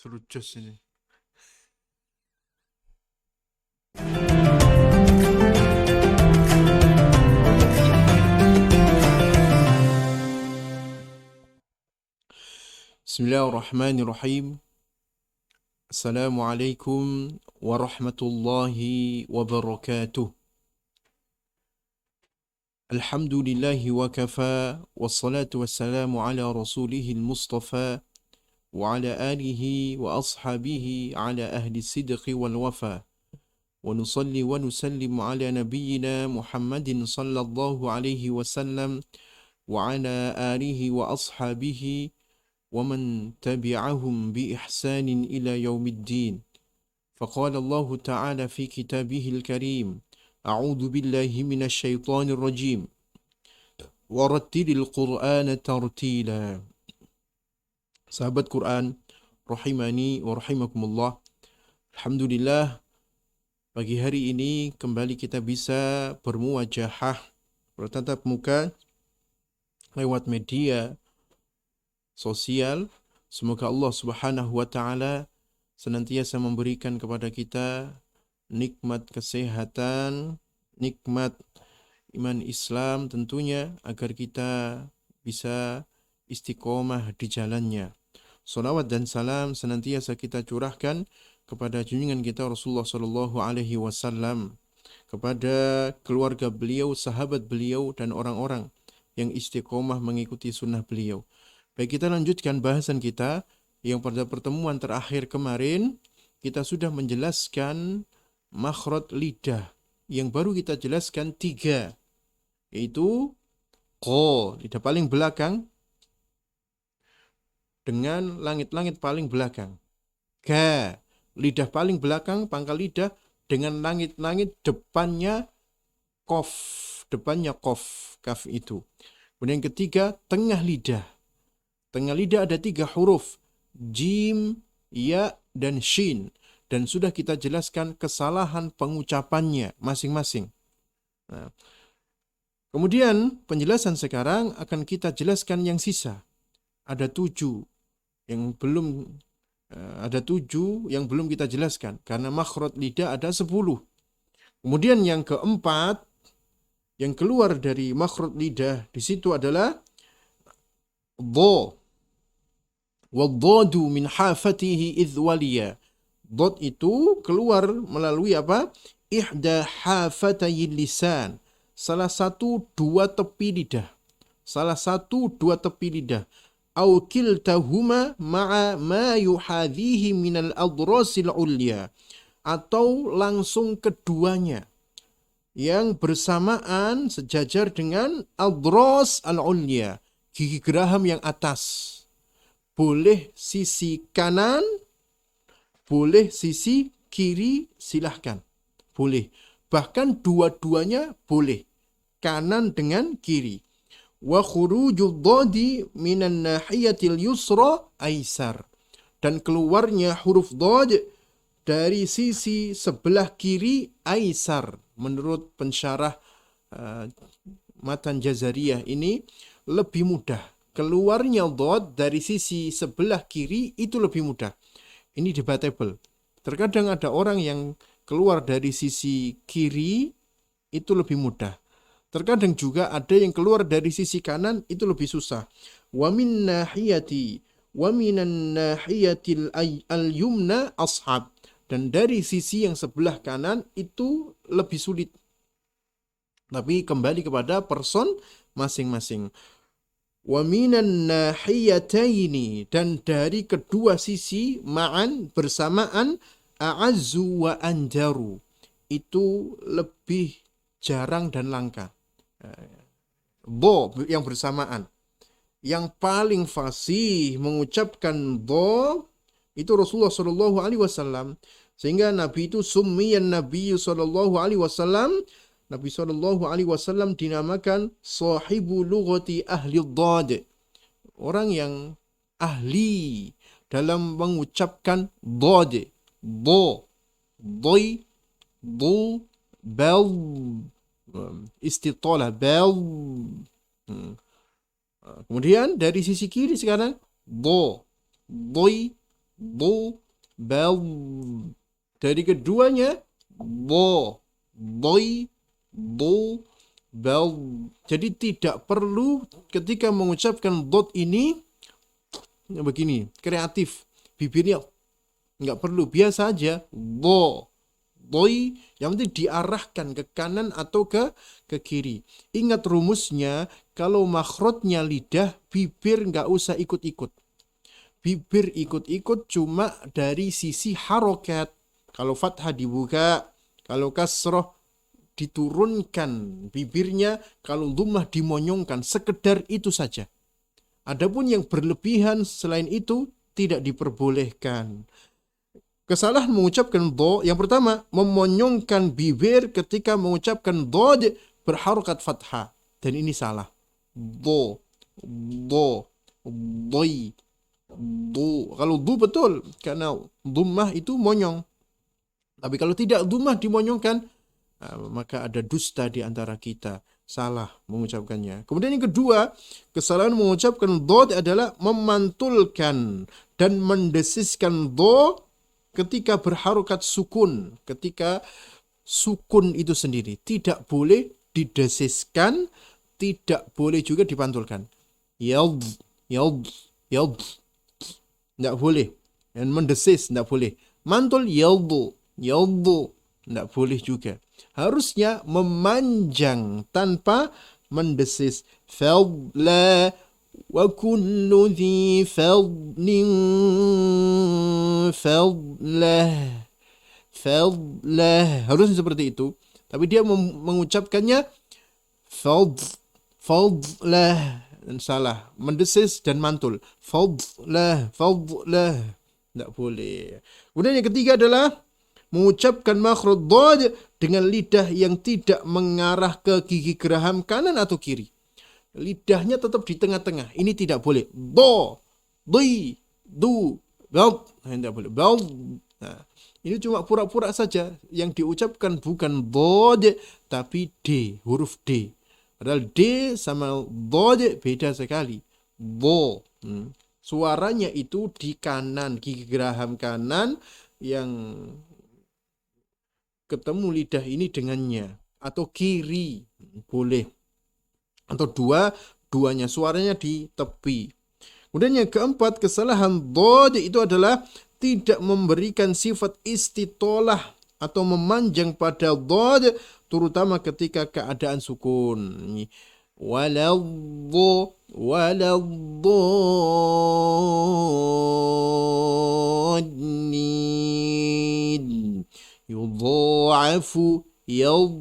Seru ini. Bismillahirrahmanirrahim. Assalamualaikum warahmatullahi wabarakatuh. Alhamdulillahi wa kafa, wassalatu wassalamu ala rasulihil mustafa, wa ala alihi wa ashabihi ala ahli sidqi wal wafa. Wa nusalli wa nusallimu ala nabiyyina Muhammadin sallallahu alaihi wasallam wa ala alihi wa ashabihi wa man tabi'ahum bi ihsanin ila yaumiddin. Faqala Allah Ta'ala fi kitabihil karim, A'udzu billahi minasy syaithanir rajim. Warattilil Qur'ana tartila. Sahabat Quran, rahimani wa rahimakumullah. Alhamdulillah, pagi hari ini kembali kita bisa bermuwajahah, bertatap muka lewat media sosial. Semoga Allah Subhanahu wa taala senantiasa memberikan kepada kita nikmat kesehatan, nikmat iman Islam tentunya, agar kita bisa istiqomah di jalannya. Salawat dan salam senantiasa kita curahkan kepada junjungan kita Rasulullah sallallahu alaihi wasallam, kepada keluarga beliau, sahabat beliau, dan orang-orang yang istiqomah mengikuti sunnah beliau. Baik, kita lanjutkan bahasan kita yang pada pertemuan terakhir kemarin kita sudah menjelaskan makhraj lidah, yang baru kita jelaskan 3, yaitu qa, lidah paling belakang dengan langit-langit paling belakang. Ka, lidah paling belakang, pangkal lidah dengan langit-langit depannya qaf, kaf itu. Kemudian yang ketiga, tengah lidah. Tengah lidah ada 3 huruf, jim, ya, dan shin. Dan sudah kita jelaskan kesalahan pengucapannya masing-masing. Nah, kemudian penjelasan sekarang akan kita jelaskan yang sisa. Ada 7 yang belum kita jelaskan, karena makhraj lidah ada 10. Kemudian yang keempat, yang keluar dari makhraj lidah di situ adalah dha. Wadhadu min hafatihi idh waliya. Dhad itu keluar melalui apa? Ihda hafatayil lisan. Salah satu dua tepi lidah. Au kiltahuma ma'a ma yuhadhihi minal adrasil ulya. Atau langsung keduanya, yang bersamaan sejajar dengan adras al-ulya, gigi geraham yang atas. Boleh sisi kanan, boleh sisi kiri, silahkan. Boleh. Bahkan dua-duanya boleh. Kanan dengan kiri. Wa khurujud dhadi minan nahiyatil yusra aisar. Dan keluarnya huruf dhad dari sisi sebelah kiri aisar. Menurut pensyarah matan Jazariyah ini lebih mudah. Keluarnya dhad dari sisi sebelah kiri itu lebih mudah. Ini debatable. Terkadang ada orang yang keluar dari sisi kiri itu lebih mudah. Terkadang juga ada yang keluar dari sisi kanan itu lebih susah. Wa min nahiyati wa minan nahiyatil al-yumna ashab. Dan dari sisi yang sebelah kanan itu lebih sulit. Tapi kembali kepada person masing-masing. Wa minan nahiyataini, dan dari kedua sisi ma'an, bersamaan, a'azzu wa anjaru, itu lebih jarang dan langka. Dha yang bersamaan. Yang paling fasih mengucapkan dha itu Rasulullah sallallahu alaihi wasallam, sehingga Nabi itu summiyan Nabi sallallahu alaihi wasallam, Nabi sallallahu alaihi wasallam dinamakan sahibu lughati ahli dhad, orang yang ahli dalam mengucapkan dhad, dha, dhi, dhu, bal, istitalah bal. Kemudian dari sisi kiri sekarang dha, dhi, do, bel. Dari keduanya, do, doi, do, bel. Jadi tidak perlu ketika mengucapkan dot ini begini, kreatif. Bibirnya nggak perlu, biasa aja. Do, doi, yang penting diarahkan ke kanan atau ke kiri. Ingat rumusnya, kalau makhrajnya lidah, bibir nggak usah ikut-ikut. Bibir ikut-ikut cuma dari sisi harokat. Kalau fathah dibuka, kalau kasroh diturunkan bibirnya, kalau dhammah dimonyongkan, sekedar itu saja. Adapun yang berlebihan selain itu tidak diperbolehkan. Kesalahan mengucapkan do, yang pertama, memonyongkan bibir ketika mengucapkan do berharokat fathah. Dan ini salah. Do, do, doi, do. Kalau do betul, karena dhammah itu monyong. Tapi kalau tidak dhammah dimonyongkan, maka ada dusta di antara kita. Salah mengucapkannya. Kemudian yang kedua, kesalahan mengucapkan do adalah memantulkan dan mendesiskan do ketika berharokat sukun. Ketika sukun itu sendiri tidak boleh didesiskan, tidak boleh juga dipantulkan. Yald, yald, yald. Tidak boleh. Dan mendesis tidak boleh. Mantul yaldu, yaldu. Tidak boleh juga. Harusnya memanjang tanpa mendesis. Fadla wa kullu dhi fadlin fadlah. Fadlah. Harusnya seperti itu. Tapi dia mengucapkannya fadlah. Dan salah. Mendesis dan mantul. Fadlah. Fadlah. Tidak boleh. Kemudian yang ketiga adalah mengucapkan makhraj dhad dengan lidah yang tidak mengarah ke gigi geraham kanan atau kiri. Lidahnya tetap di tengah-tengah. Ini tidak boleh. Do, di, du, bel. Tidak boleh. Bel. Nah, ini cuma pura-pura saja. Yang diucapkan bukan dhad, tapi D, huruf D. Padahal D sama dhad beda sekali. Do. Suaranya itu di kanan, gigi geraham kanan yang ketemu lidah ini dengannya, atau kiri boleh, atau duanya suaranya di tepi. Kemudian yang keempat, kesalahan dhad itu adalah tidak memberikan sifat istitolah atau memanjang pada dhad, terutama ketika keadaan sukun. Waladhdallin. Yudha'afu yad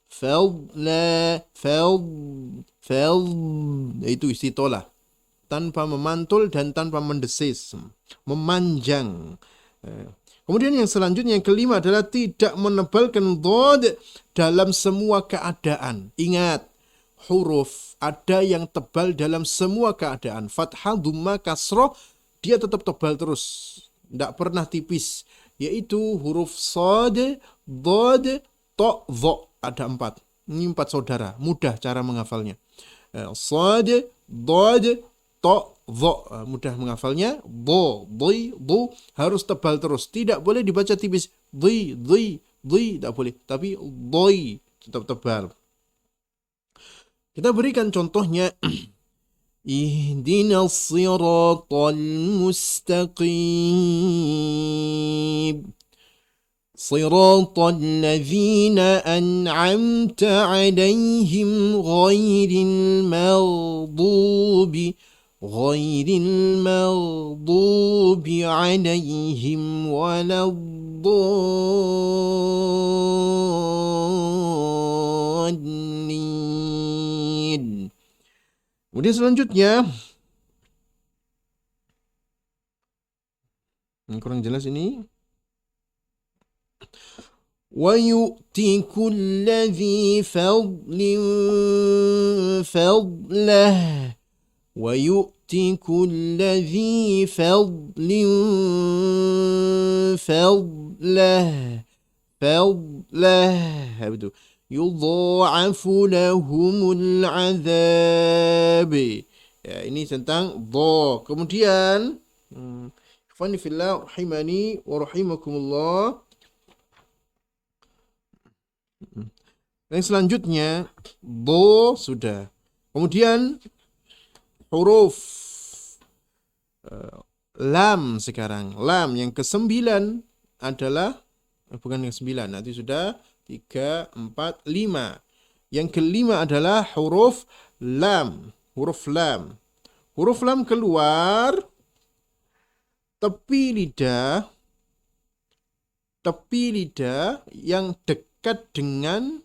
fadla itu istitolah, tanpa memantul dan tanpa mendesis, memanjang. Kemudian yang selanjutnya, yang kelima adalah tidak menebalkan dhad dalam semua keadaan. Ingat, huruf ada yang tebal dalam semua keadaan. Fathah, dhammah, kasroh, dia tetap tebal terus, tidak pernah tipis. Yaitu huruf shad, dhad, ta, dha. Ada 4. Ini 4 saudara. Mudah cara menghafalnya. Shad, dhad, ta, dha. Mudah menghafalnya. Dha, dhi, dhu. Harus tebal terus. Tidak boleh dibaca tipis. Dhi, dhi, dhi. Tidak boleh. Tapi dhi tetap tebal. Kita berikan contohnya. Ihdinas siratal mustaqim. Siratal ladzina an'amta 'alaihim ghairil maghdubi 'alaihim waladdallin. Kemudian selanjutnya, yang kurang jelas ini. Wa yu'ti kulla dhi fadlin fadlah. Wa yu'ti kulla dhi fadlin fadlah. Fadlah. Betul. Yudha'afu lahumul azab. Ya, ini tentang do. Kemudian Ikhwani fillah rahimani wa rahimakumullah. Yang selanjutnya do sudah. Kemudian huruf lam sekarang. Lam yang ke-9 adalah bukan yang ke-9, nanti sudah 3, 4, 5. Yang kelima adalah huruf lam. Huruf lam. Huruf lam keluar tepi lidah yang dekat dengan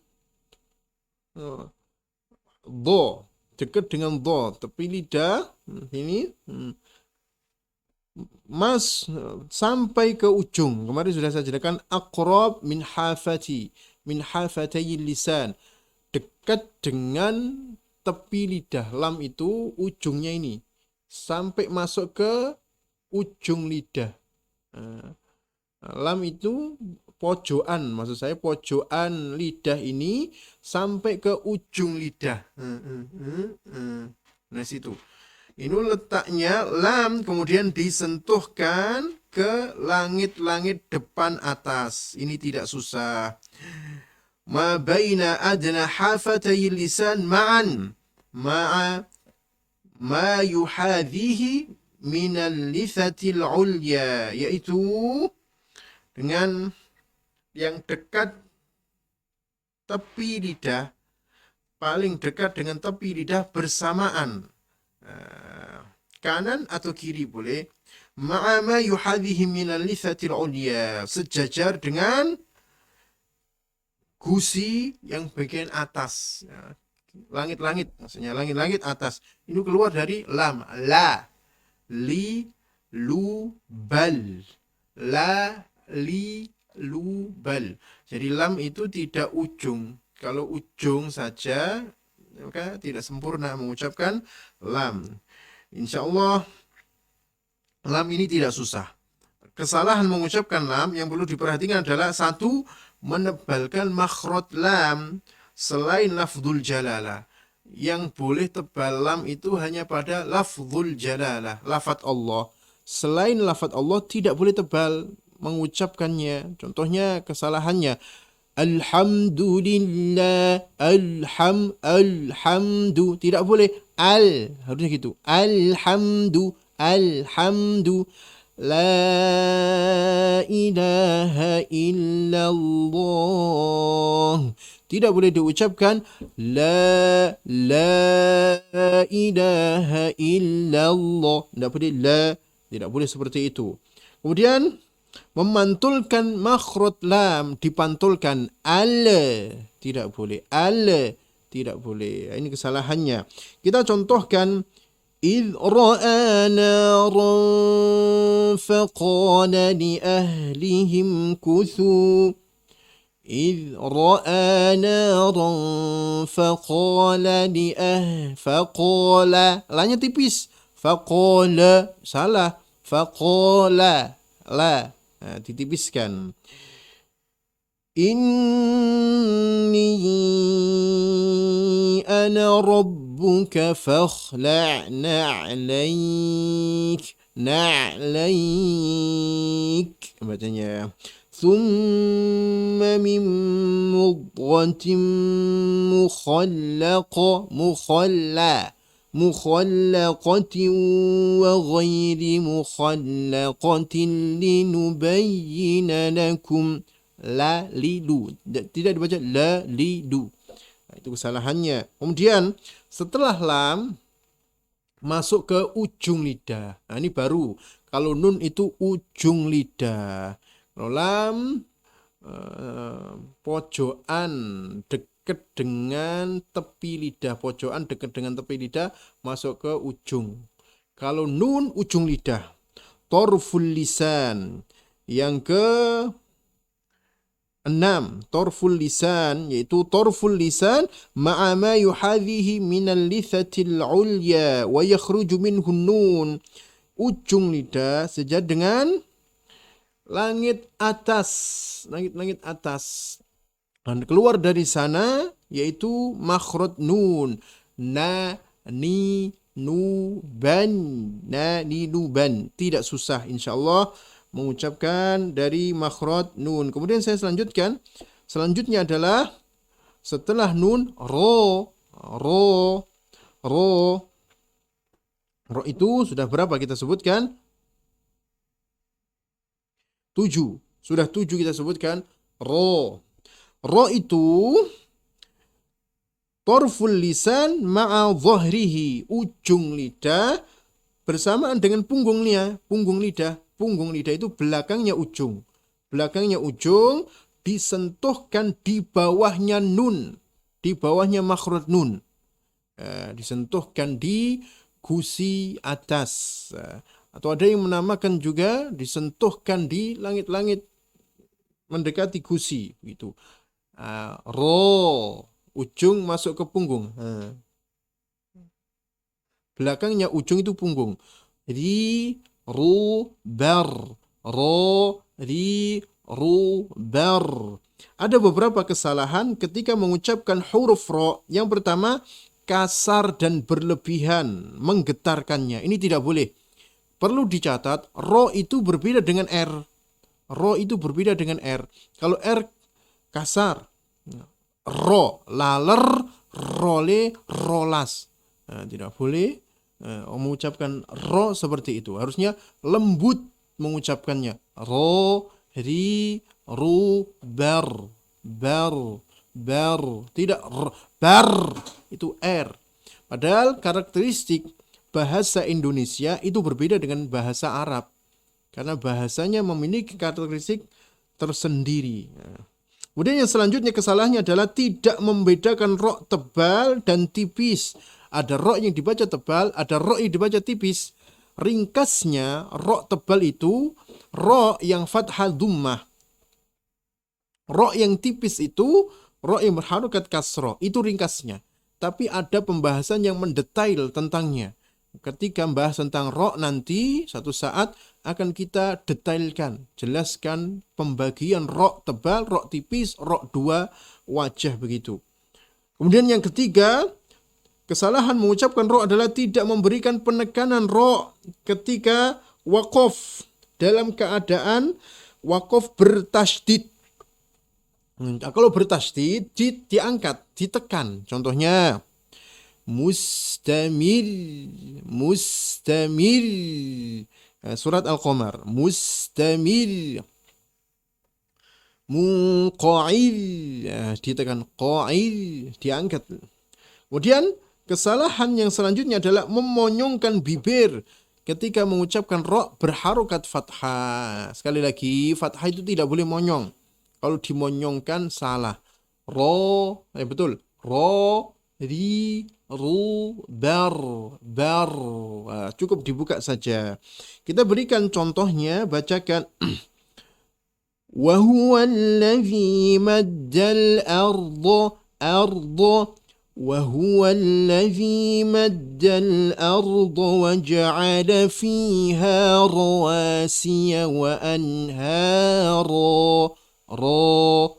do, tepi lidah ini sampai ke ujung. Kemarin sudah saya jelaskan aqrab min hafatayil lisan, dekat dengan tepi lidah. Lam itu ujungnya ini sampai masuk ke ujung lidah. Lam itu pojokan, maksud saya pojokan lidah ini sampai ke ujung lidah. Nah situ. Ini letaknya lam kemudian disentuhkan ke langit-langit depan atas. Ini tidak susah. Ma baina adna hafatayil lisan ma'an ma'a ma yuhadhihi minal lithatil ulya, yaitu dengan yang dekat tepi lidah, paling dekat dengan tepi lidah bersamaan, kanan atau kiri boleh, ma'a ma yuhadhihi minal lithatil ulya, sejajar dengan gusi yang bagian atas, langit-langit, maksudnya langit-langit atas. Ini keluar dari lam, la, li, lu, bal, la, li, lu, bal. Jadi lam itu tidak ujung. Kalau ujung saja maka tidak sempurna mengucapkan lam. Insya Allah lam ini tidak susah. Kesalahan mengucapkan lam yang perlu diperhatikan adalah satu, menebalkan makhraj lam selain lafzul jalalah. Yang boleh tebal lam itu hanya pada lafzul jalalah, lafaz Allah. Selain lafaz Allah tidak boleh tebal mengucapkannya. Contohnya kesalahannya alhamdulillah, alhamdu, tidak boleh harusnya gitu. Alhamdu, la ilaha illallah. Tidak boleh diucapkan la ilaha illallah. Tidak boleh seperti itu. Kemudian memantulkan makhraj lam, dipantulkan tidak boleh. Tidak boleh. Ini kesalahannya. Kita contohkan إذ رأى نارا فقال لأهلهم كثوا إذ رأى نارا فقال فقال lanya tipis, faqala salah, faqala la, ditipiskan. Inni ana rabbuka fakhla'na na'laik bacanya. Thumma min mudghatin mukhallaqatin wa ghairi mukhallaqatin linubayyina lakum. La lidu, tidak dibaca la lidu. Itu kesalahannya. Kemudian setelah lam masuk ke ujung lidah. Nah ini baru. Kalau nun itu ujung lidah. Kalau lam pojokan dekat dengan tepi lidah. Pojokan dekat dengan tepi lidah masuk ke ujung. Kalau nun ujung lidah. Torful lisan. Yang ke 6, torful lisan, yaitu torful lisan ma'a ma yuhadhihi minal lithatil ulya wa yakhruju minhu nun. Ujung lidah sejajar dengan langit atas, langit atas. Dan keluar dari sana yaitu makhraj nun, na, ni, nuban. Nah, ini nuban. Tidak susah insyaallah mengucapkan dari makhraj nun. Kemudian saya selanjutkan. Selanjutnya adalah setelah nun ro. Ro. Ro. Ro itu sudah berapa kita sebutkan? 7. Sudah 7 kita sebutkan. Ro. Ro itu torful lisan ma'a dhahrihi. Ujung lidah bersamaan dengan punggungnya. Punggung lidah. Punggung lidah itu belakangnya ujung. Belakangnya ujung disentuhkan di bawahnya nun. Di bawahnya makhraj nun. Disentuhkan di gusi atas. Atau ada yang menamakan juga disentuhkan di langit-langit mendekati gusi gitu. Ro, ujung masuk ke punggung. Belakangnya ujung itu punggung. Ri, ru, bar. Ro, ri, ru, bar. Ada beberapa kesalahan ketika mengucapkan huruf ro. Yang pertama, kasar dan berlebihan, menggetarkannya. Ini tidak boleh. Perlu dicatat, ro itu berbeda dengan R. Ro itu berbeda dengan R. Kalau R kasar, ro, laler, role, rolas. Tidak boleh mengucapkan ro seperti itu. Harusnya lembut mengucapkannya. Ro, ri, ru, bar, bar, bar. Tidak bar, itu R. Padahal karakteristik bahasa Indonesia itu berbeda dengan bahasa Arab. Karena bahasanya memiliki karakteristik tersendiri. Kemudian yang selanjutnya kesalahannya adalah tidak membedakan ro tebal dan tipis. Ada ro yang dibaca tebal, ada ro yang dibaca tipis. Ringkasnya ro tebal itu ro yang fathah dhummah. Ro yang tipis itu ro yang berharokat kasroh. Itu ringkasnya. Tapi ada pembahasan yang mendetail tentangnya. Ketika membahas tentang ro nanti, satu saat akan kita detailkan, jelaskan pembagian ro tebal, ro tipis, ro dua wajah begitu. Kemudian yang ketiga, kesalahan mengucapkan ro adalah tidak memberikan penekanan ro ketika waqaf dalam keadaan waqaf bertasydid. Kalau bertasydid, diangkat, ditekan. Contohnya, mustamir, mustamir. Surat Al-Qamar. Mustamir. Munqa'il. Ditekan. Qa'il. Diangkat. Kemudian kesalahan yang selanjutnya adalah memonyongkan bibir ketika mengucapkan ro berharokat fathah. Sekali lagi, fathah itu tidak boleh monyong. Kalau dimonyongkan salah. Ro, betul. Ro, ri, ru, bar, bar. Cukup dibuka saja. Kita berikan contohnya, bacakan. Wa huwa alladhi maddal arda. Wa huwa alladhi maddal arda wa ja'ala fiha rawasiya wa anhara. Ro.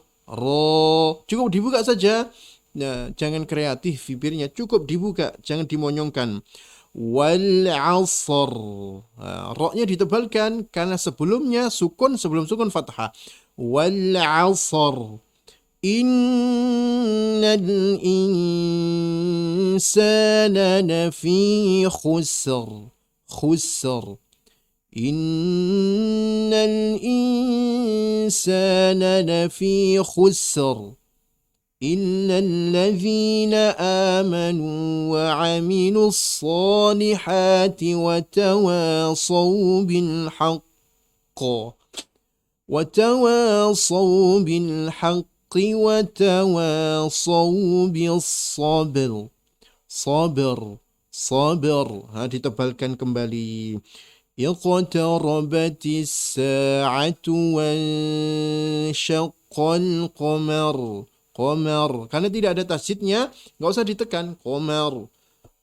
Cukup dibuka saja. Nah, jangan kreatif bibirnya, cukup dibuka, jangan dimonyongkan. Wal asr. Ro-nya ditebalkan karena sebelumnya sukun, sebelum sukun fathah. Wal asr. Innal insana lafi khusr. Khusr. Innal insana lafi khusr. إلا الذين آمنوا وعملوا الصالحات وتواصوا بالحق وتواصوا وتواصوا بالصبر. Sabar. Ditebalkan kembali. Iqtarabatis sa'atu wansyaqqal qamar. Qamar. Karena tidak ada tasydidnya, enggak usah ditekan. Qamar.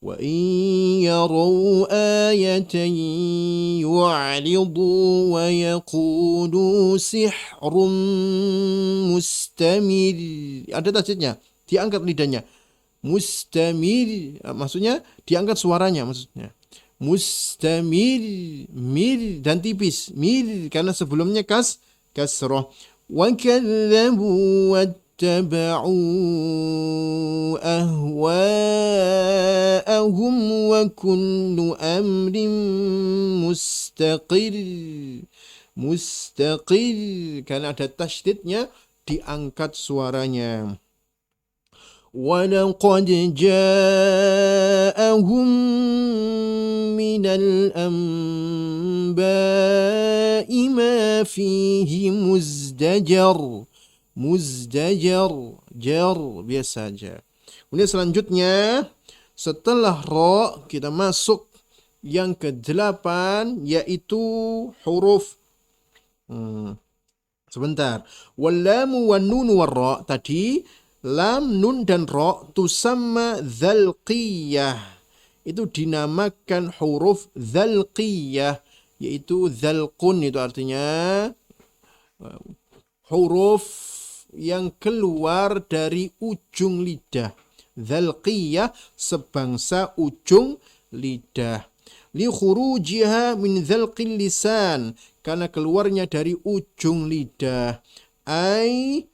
Wa in yarau ayatan yu'ridu wa yaqulu sihrun mustamir. Ada tasydidnya, diangkat lidahnya. mustamir, maksudnya diangkat suaranya maksudnya. Mustamir, mir dan tipis, mir karena sebelumnya kasrah. Wa kadzabu wattaba'u ahwa'ahum wa kullu amrin mustaqir. Mustaqir karena ada tasydidnya diangkat suaranya. وَلَقَدْ جَاءَهُم مِّنَ الْأَنبَاءِ مَا فِيهِ مُزْدَجَرٌ. Muzdajar, jar biasa saja. Kemudian selanjutnya setelah ra kita masuk yang ke-8 yaitu huruf sebentar. Wal lam wan nun war ra tadi lam, nun, dan ra tusamma dzalqiyah. Itu dinamakan huruf dzalqiyah, yaitu dzalqun itu artinya huruf yang keluar dari ujung lidah. Dzalqiyah sebangsa ujung lidah. Li khurujiha min dzalqil lisan, karena keluarnya dari ujung lidah. Ai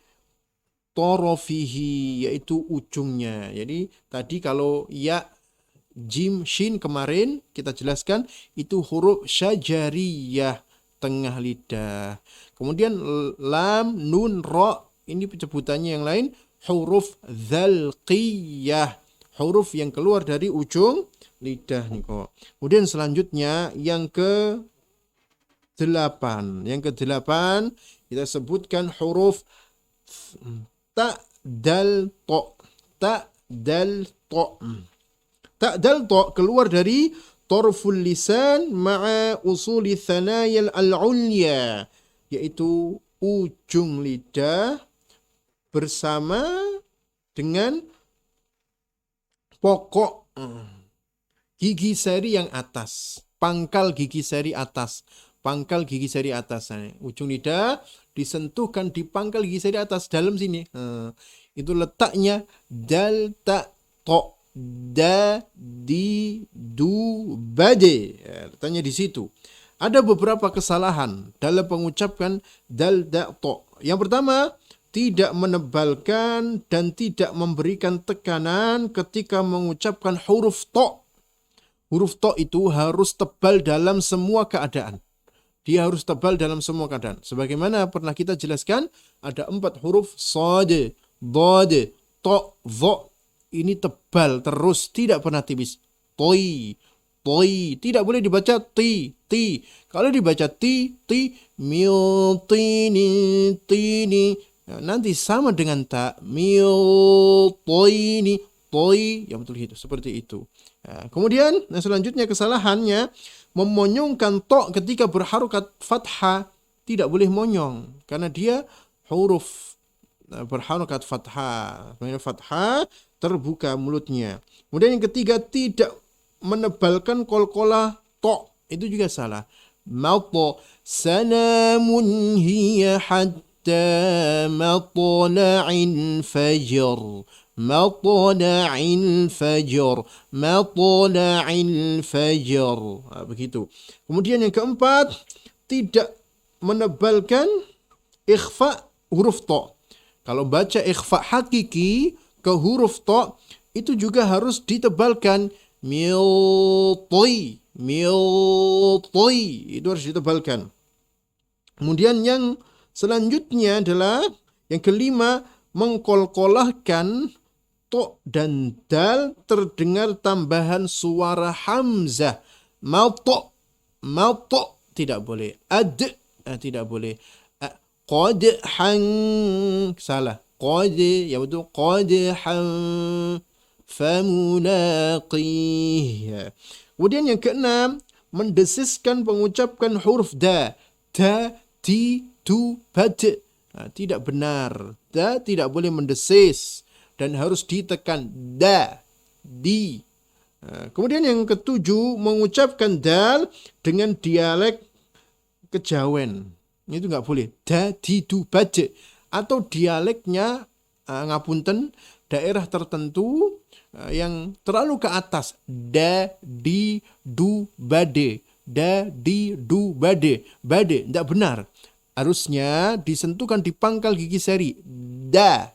torofihi, yaitu ujungnya. Jadi tadi kalau ya, jim, shin kemarin kita jelaskan itu huruf syajariyah, tengah lidah. Kemudian lam, nun, ra, ini penyebutannya yang lain huruf dzalqiyah, huruf yang keluar dari ujung lidah nih kok. Kemudian selanjutnya yang ke-8. Yang ke-8 kita sebutkan huruf ta dal to. Ta dal to. Ta dal to keluar dari torful lisan ma'a usuli thanaya al-ulya, yaitu ujung lidah bersama dengan pokok gigi seri yang atas, pangkal gigi seri atas. Pangkal gigi seri atas. Ujung lidah disentuhkan di pangkal gigi seri atas dalam sini. Itu letaknya dal ta to da di du bade. Letaknya di situ. Ada beberapa kesalahan dalam pengucapan dal da to. Yang pertama, tidak menebalkan dan tidak memberikan tekanan ketika mengucapkan huruf to. Huruf to itu harus tebal dalam semua keadaan. Dia harus tebal dalam semua keadaan. Sebagaimana pernah kita jelaskan, ada 4 huruf sod, dod, to, vo. Ini tebal terus, tidak pernah tipis. Toi, toi. Tidak boleh dibaca ti, ti. Kalau dibaca ti, mil, tini, tini. Nah, nanti sama dengan ta, mil, toini, toi. Ya betul itu, seperti itu. Nah, kemudian selanjutnya kesalahannya memonyongkan to ketika berharokat fathah. Tidak boleh monyong karena dia huruf berharokat fathah. Fathah terbuka mulutnya. Kemudian yang ketiga, tidak menebalkan kolkolah to. Itu juga salah. Mato sanamun hiya hatta matla'il fajr. Matla'il fajr, matla'il fajr. Begitu. Kemudian yang keempat, tidak menebalkan ikhfa huruf to. Kalau baca ikhfa hakiki ke huruf to, itu juga harus ditebalkan. Miltoi, miltoi, itu harus ditebalkan. Kemudian yang selanjutnya adalah yang kelima, mengkolkolahkan to dan dal terdengar tambahan suara hamzah. Malto, malto tidak boleh. Tidak boleh. Qadhan, salah. Ya betul. Qadhan famulaqih. Kemudian yang keenam, mendesiskan pengucapkan huruf da. Ta, ti, tu, bad. Tidak benar. Da tidak boleh mendesis dan harus ditekan da, di. Kemudian yang ketujuh, mengucapkan dal dengan dialek kejawen. Itu nggak boleh. Da, di, du, baje. Atau dialeknya, ngapunten, daerah tertentu yang terlalu ke atas. Da, di, du, bade. Da, di, du, bade. Bade, tidak benar. Harusnya disentuhkan di pangkal gigi seri. Da,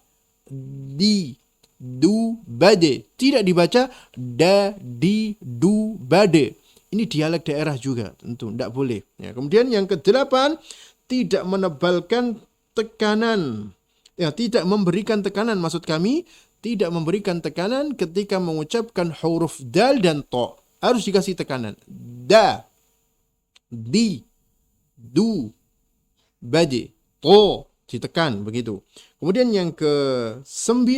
di, du, bade. Tidak dibaca da, di, du, bade. Ini dialek daerah juga, tentu tidak boleh. Ya, kemudian yang ke-8, tidak menebalkan tekanan. Ya, tidak memberikan tekanan, maksud kami tidak memberikan tekanan ketika mengucapkan huruf dal dan to. Harus dikasih tekanan. Da, di, du, bade, to, ditekan begitu. Kemudian yang ke-9,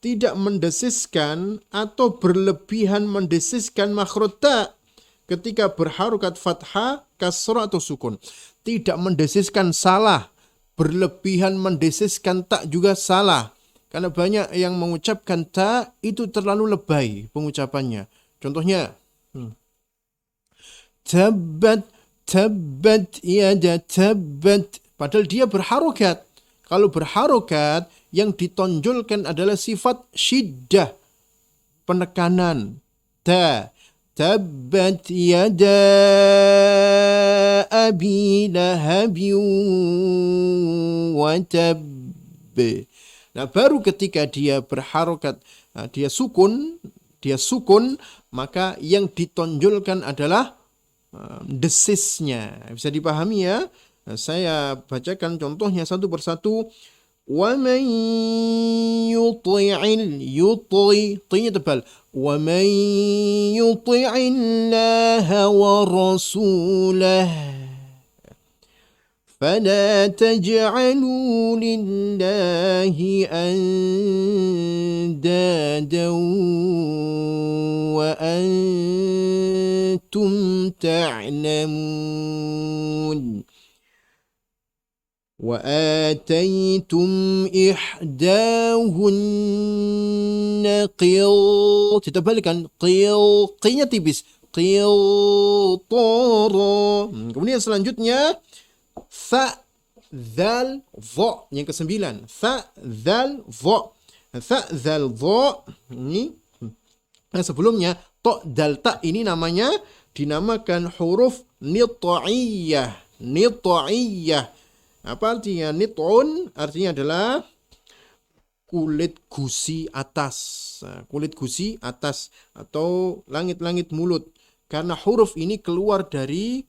tidak mendesiskan atau berlebihan mendesiskan makhraj ta ketika berharokat fathah, kasrah atau sukun. Tidak mendesiskan salah, berlebihan mendesiskan ta juga salah. Karena banyak yang mengucapkan ta itu terlalu lebay pengucapannya. Contohnya, tabbat, tabbat, yada, tabbat. Padahal dia berharokat. Kalau berharokat, yang ditonjolkan adalah sifat syiddah, penekanan. Ta, tabbat yada abi lahabi wa tab. Nah, baru ketika dia berharokat, dia sukun, maka yang ditonjolkan adalah desisnya. Bisa dipahami ya? Nah, saya bacakan contohnya satu persatu. وَمَنْ يُطِعِ T-nya tebal. وَمَنْ يُطِعِ اللَّهَ وَرَسُولَهُ فَلَا تَجْعَلُوا لِلَّهِ أَنْدَادًا وَأَنْتُمْ تَعْلَمُونَ وآتيتم إحداهن ditebalkan q-nya tipis, qiltara. Kemudian selanjutnya tha, dzal, dha, yang ke-9. Tha, dzal, dha. Tha, dzal, dha ini yang sebelumnya to, dal, ta ini namanya dinamakan huruf nit'iyah. Apa artinya nit'un? Artinya adalah kulit gusi atas. Kulit gusi atas atau langit-langit mulut. Karena huruf ini keluar dari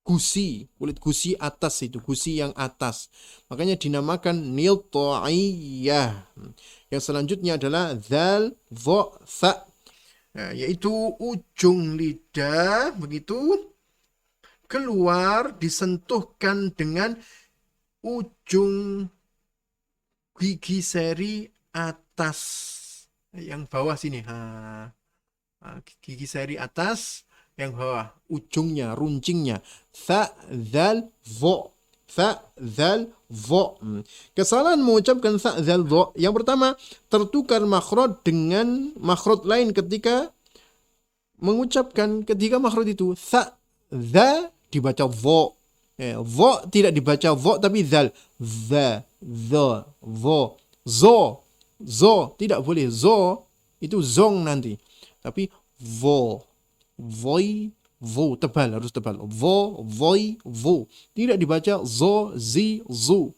gusi, kulit gusi atas itu, gusi yang atas. Makanya dinamakan nit'iyah. Yang selanjutnya adalah dzal, dha, tha. Nah, yaitu ujung lidah begitu keluar disentuhkan dengan ujung gigi seri atas yang bawah sini. Gigi seri atas yang bawah, ujungnya, runcingnya. Tha, dzal, dha. Tha, dzal, dha. Kesalahan mengucapkan tha, dzal, dha. Yang pertama, tertukar makhraj dengan makhraj lain ketika mengucapkan ketiga makhraj itu. Tha, dha dibaca dha. Dha tidak dibaca dha tapi dzal. Dha, dha, dha. Zo, zo tidak boleh. Zo itu zong nanti. Tapi vo, voi, vo, tebal, harus tebal. Vo, voi, vo. Tidak dibaca zo, zi, zu.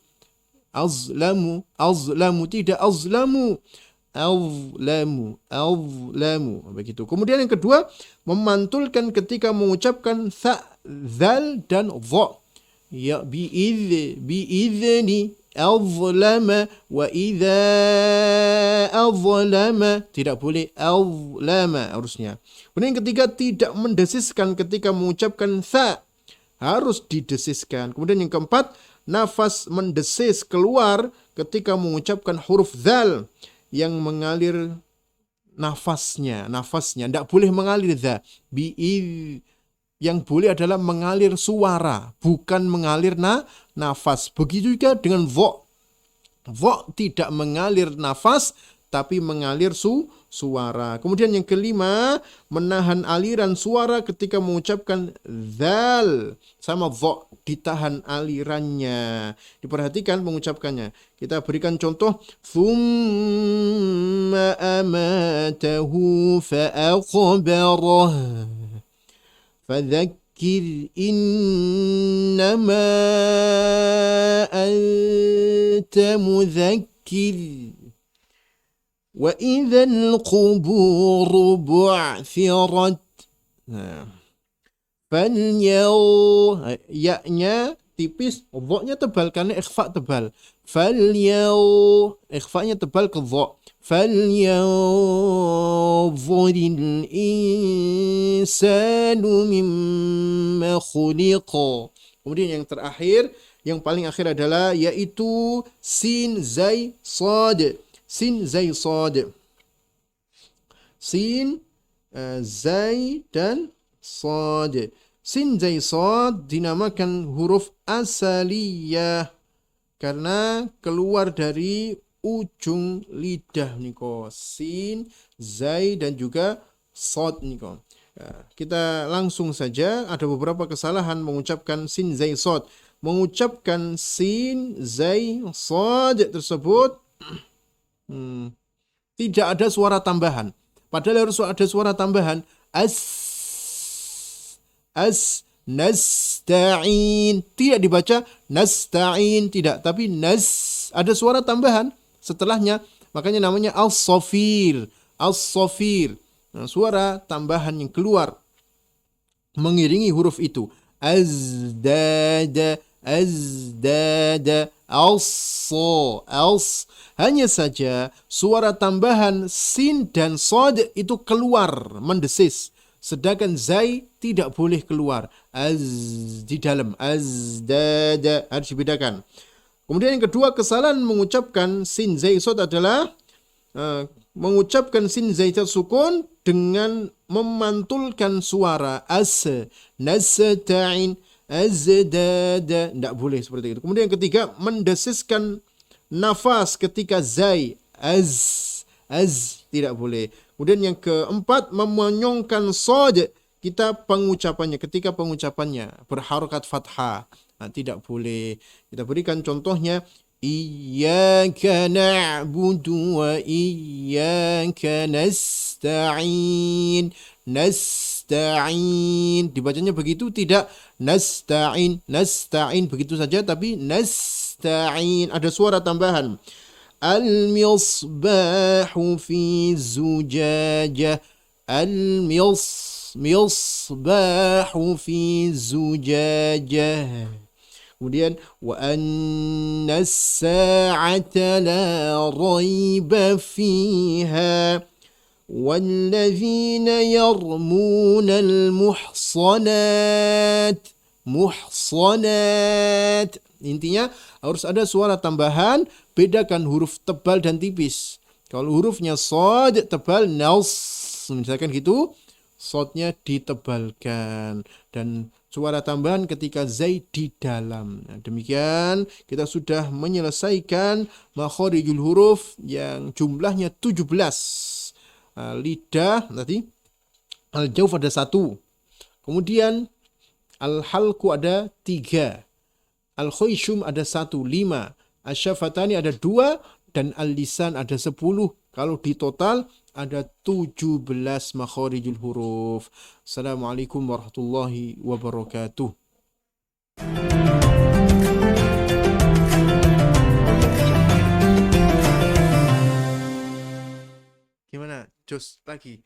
Azlamu, azlamu, tidak azlamu. Azlamu, azlamu. Begitu. Kemudian yang kedua, memantulkan ketika mengucapkan tha, dzal dan dha. Ya bi'idzni azlama wa idza azlama. Tidak boleh azlama harusnya. Kemudian yang ketiga, tidak mendesiskan ketika mengucapkan tha. Harus didesiskan. Kemudian yang keempat, nafas mendesis keluar ketika mengucapkan huruf dzal yang mengalir nafasnya tidak boleh mengalir dha. Yang boleh adalah mengalir suara, bukan mengalir nafas. Begitu juga dengan dha. Dha tidak mengalir nafas, tapi mengalir suara. Kemudian yang kelima, menahan aliran suara ketika mengucapkan dzal sama dha, ditahan alirannya. Diperhatikan mengucapkannya. Kita berikan contoh, thumma amatahu fa'aqbarah fadzakir innama anta mudzakir wa idzal qubur bu'thirat. Ya-nya tipis, dha-nya tebal karena ikhfa tebal. Ikhfa-nya tebal ke dha. Falyanzuril insanu mimma khuliqa. Kemudian yang terakhir, yang paling akhir adalah yaitu sin zai sad. Sin zai sad. Sin zai dan sad. Sin zai sad dinamakan huruf asaliyah karena keluar dari ujung lidah niko. Sin, zai dan juga sad niko. Kita langsung saja, ada beberapa kesalahan mengucapkan sin zai sad. Mengucapkan sin zai sad tersebut tidak ada suara tambahan. Padahal harus ada suara tambahan. Nasta'in. Tidak dibaca nasta'in, tidak. Tapi ada suara tambahan setelahnya. Makanya namanya as-safir. As-safir. Nah, suara tambahan yang keluar mengiringi huruf itu. Azdada. Hanya saja suara tambahan sin dan sad itu keluar mendesis, sedangkan zai tidak boleh keluar di dalam. Azdada harus dibedakan. Kemudian yang kedua, kesalahan mengucapkan sin zai sad adalah mengucapkan sin zai sukun dengan memantulkan suara nasta'in, azdada, tidak boleh seperti itu. Kemudian yang ketiga, mendesiskan nafas ketika zai, tidak boleh. Kemudian yang keempat, memonyongkan sad ketika pengucapannya berharokat fathah. Nah, tidak boleh. Kita berikan contohnya, iyyaka na'budu wa iyyaka nasta'in. Nasta'in, dibacanya begitu, tidak nasta'in begitu saja, tapi nasta'in, ada suara tambahan. Al-misbahu fi zujajah. Al-misbahu fi zujajah. Kemudian wa anna as-sa'ata la rayba fiha وَالَّذِينَ يَرْمُونَ muhsanat. Intinya harus ada suara tambahan, bedakan huruf tebal dan tipis. Kalau hurufnya shad tebal, nas, misalkan gitu, shadnya ditebalkan, dan suara tambahan ketika zai di dalam. Nah, demikian kita sudah menyelesaikan makharijul huruf yang jumlahnya 17. Lidah tadi, al-jawf ada 1, kemudian al-halku ada 3, al-khayshum ada 1, 5, asyafatani ada 2, dan al-lisan ada 10. Kalau di total ada 17 makharijul huruf. Assalamualaikum warahmatullahi wabarakatuh. Gimana? Jos lagi.